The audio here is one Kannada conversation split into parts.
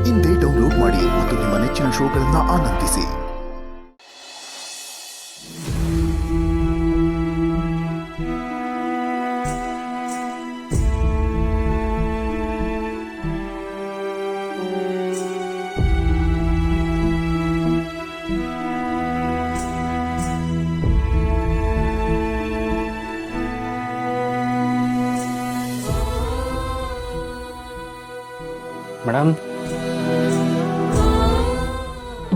ಇಂದೇ ಡೌನ್ಲೋಡ್ ಮಾಡಿ ಮತ್ತು ನಿಮ್ಮ ನೆಚ್ಚಿನ ಶೋಗಳನ್ನು ಆನಂದಿಸಿ. ಮೇಡಮ್,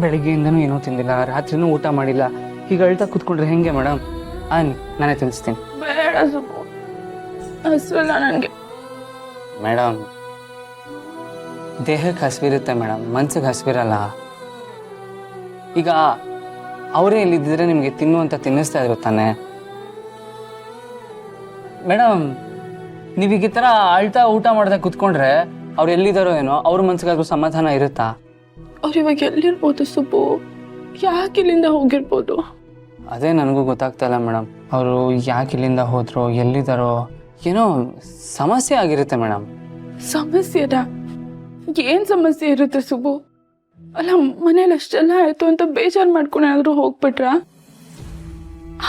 ಬೆಳಿಗ್ಗೆಯಿಂದನೂ ಏನೂ ತಿಂದಿಲ್ಲ, ರಾತ್ರಿನೂ ಊಟ ಮಾಡಿಲ್ಲ. ಈಗ ಅಳ್ತಾ ಕೂತ್ಕೊಂಡ್ರೆ ಹೆಂಗೆ ಮೇಡಮ್? ನಾನೇ ತಿನ್ನಿಸ್ತೀನಿ. ಬೇಡ ಸುಬ್ಬು, ಹಸಿವಲ್ಲ ನನಗೆ. ಮೇಡಮ್, ದೇಹಕ್ಕೆ ಹಸಿವಿರುತ್ತೆ ಮೇಡಮ್, ಮನ್ಸಿಗೆ ಹಸಿವಿರಲ್ಲ. ಈಗ ಅವರೇ ಇಲ್ಲಿದ್ದರೆ ನಿಮಗೆ ತಿನ್ನುವಂತ ತಿನ್ನಿಸ್ತಾ ಇದ್ರು ತಾನೆ ಮೇಡಮ್. ನೀವೀಗ ಈ ಥರ ಅಳ್ತಾ ಊಟ ಮಾಡ್ದೆ ಕೂತ್ಕೊಂಡ್ರೆ ಅವ್ರು ಎಲ್ಲಿದ್ದಾರೋ ಏನೋ, ಅವ್ರ ಮನ್ಸಿಗಾದ್ರೂ ಸಮಾಧಾನ ಇರುತ್ತಾ? ಅವ್ರು ಇವಾಗ ಎಲ್ಲಿರ್ಬೋದು ಸುಬ್ಬು? ಯಾಕೆ ಇಲ್ಲಿಂದ ಹೋಗಿರ್ಬೋದು? ಅದೇ ನನಗೂ ಗೊತ್ತಾಗ್ತಾ ಇಲ್ಲ ಮೇಡಮ್. ಅವರು ಯಾಕೆ ಇಲ್ಲಿಂದ ಹೋದ್ರು, ಎಲ್ಲಿದ್ದಾರೋ ಏನೋ ಸಮಸ್ಯೆ ಆಗಿರುತ್ತೆ ಮೇಡಮ್. ಸಮಸ್ಯೆನಾ? ಏನ್ ಸಮಸ್ಯೆ ಇರುತ್ತೆ ಸುಬ್ಬು? ಅಲ್ಲ, ಮನೇಲಿ ಅಷ್ಟೆಲ್ಲ ಆಯ್ತು ಅಂತ ಬೇಜಾರು ಮಾಡ್ಕೊಂಡು ಏನಾದ್ರು ಹೋಗ್ಬಿಟ್ರ?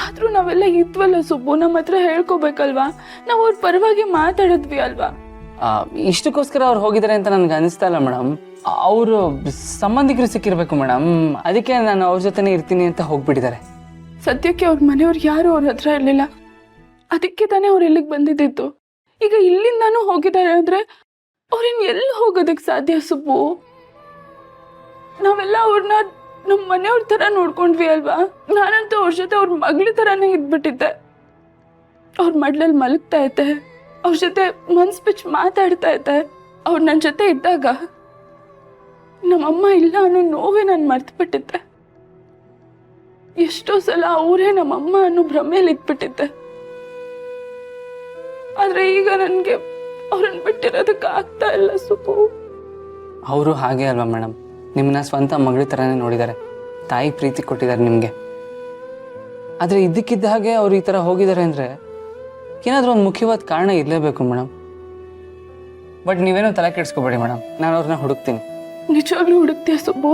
ಆದ್ರೂ ನಾವೆಲ್ಲ ಇದ್ವಲ್ಲ ಸುಬ್ಬು, ನಮ್ಮ ಹತ್ರ ಹೇಳ್ಕೋಬೇಕಲ್ವಾ? ನಾವು ಅವ್ರ ಪರವಾಗಿ ಮಾತಾಡಿದ್ವಿ ಅಲ್ವಾ? ಇಷ್ಟಕ್ಕೋಸ್ಕರ ಅವ್ರು ಹೋಗಿದ್ದಾರೆ ಅಂತ ನನ್ಗೆ ಅನಿಸ್ತಾ ಇಲ್ಲ ಮೇಡಮ್. ಅವರು ಸಂಬಂಧಿಕರು ಸಿಕ್ಕಿರ್ಬೇಕು ಮೇಡಮ್, ಅದಕ್ಕೆ ನಾನು ಅವ್ರ ಜೊತೆನೇ ಇರ್ತೀನಿ ಅಂತ ಹೋಗ್ಬಿಟ್ಟಿದ್ದಾರೆ. ಸದ್ಯಕ್ಕೆ ಅವ್ರ ಮನೆಯವ್ರು ಯಾರು ಅವ್ರ ಹತ್ರ ಇರಲಿಲ್ಲ, ಅದಕ್ಕೆ ತಾನೇ ಅವ್ರು ಇಲ್ಲಿಗೆ ಬಂದಿದ್ದಿತ್ತು. ಈಗ ಇಲ್ಲಿಂದಾನು ಹೋಗಿದ್ದಾರೆ ಅಂದ್ರೆ ಅವ್ರಿನ್ ಎಲ್ಲಿ ಹೋಗೋದಕ್ಕೆ ಸಾಧ್ಯ ಸುಬ್ಬು? ನಾವೆಲ್ಲ ಅವ್ರನ್ನ ನಮ್ಮ ಮನೆಯವ್ರ ತರ ನೋಡ್ಕೊಂಡ್ವಿ ಅಲ್ವಾ? ನಾನಂತೂ ಅವ್ರ ಜೊತೆ ಅವ್ರ ಮಗಳ ತರಾನೇ ಇದ್ಬಿಟ್ಟಿದ್ದೆ. ಅವ್ರ ಮಡ್ಲಲ್ಲಿ ಮಲಗ್ತಾ ಇದ್ದೆ, ಅವ್ರ ಜೊತೆ ಮನ್ಸ್ ಬಿಚ್ಚಿ ಮಾತಾಡ್ತಾ ಇದ್ದೆ. ಅವ್ರು ನನ್ನ ಜೊತೆ ಇದ್ದಾಗ ನಮ್ಮಮ್ಮ ಇಲ್ಲ ಅನ್ನೋ ನೋವೇ ನಾನು ಮರ್ತ್ಬಿಟ್ಟಿದ್ದೆ. ಎಷ್ಟೋ ಸಲ ಅವರೇ ನಮ್ಮಮ್ಮ ಅನ್ನೋ ಭ್ರಮೆಯಲ್ಲಿ ಇದ್ಬಿಟ್ಟಿದ್ದೆ. ಆದ್ರೆ ಈಗ ನನಗೆ ಅವ್ರನ್ನ ಬಿಟ್ಟಿರೋದಕ್ಕೆ ಆಗ್ತಾ ಇಲ್ಲ ಸುಬ್ಬು. ಅವರು ಹಾಗೆ ಅಲ್ವಾ ಮೇಡಮ್, ನಿಮ್ಮನ್ನ ಸ್ವಂತ ಮಗಳ ಥರನೇ ನೋಡಿದ್ದಾರೆ, ತಾಯಿ ಪ್ರೀತಿ ಕೊಟ್ಟಿದ್ದಾರೆ ನಿಮಗೆ. ಆದರೆ ಇದ್ದಕ್ಕಿದ್ದ ಹಾಗೆ ಅವ್ರು ಈ ಥರ ಹೋಗಿದ್ದಾರೆ ಅಂದರೆ ಏನಾದರೂ ಒಂದು ಮುಖ್ಯವಾದ ಕಾರಣ ಇರಲೇಬೇಕು ಮೇಡಮ್. ಬಟ್ ನೀವೇನೋ ತಲೆ ಕೆಡಿಸ್ಕೋಬೇಡಿ ಮೇಡಮ್, ನಾನು ಅವ್ರನ್ನ ಹುಡುಕ್ತೀನಿ. ನಿಜವಾಗ್ಲೂ ಹುಡುಕ್ತೀಯ ಸುಬ್ಬು?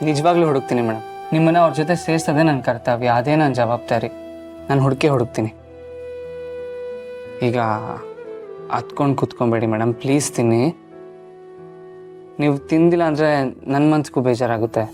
ನಿಜವಾಗ್ಲೂ ಹುಡುಕ್ತೀನಿ ಮೇಡಮ್. ನಿಮ್ಮನ್ನ ಅವ್ರ ಜೊತೆ ಸೇರಿಸೋದೇ ನನ್ನ ಕರ್ತವ್ಯ, ಅದೇ ನನ್ನ ಜವಾಬ್ದಾರಿ. ನಾನು ಹುಡುಕೇ ಈಗ ಹತ್ಕೊಂಡು ಕೂತ್ಕೊಬೇಡಿ ಮೇಡಮ್, ಪ್ಲೀಸ್ ತಿನ್ನಿ. ನೀವು ತಿಂದಿಲ್ಲ ಅಂದರೆ ನನ್ನ ಮನ್ಸಿಗೂ ಬೇಜಾರಾಗುತ್ತೆ.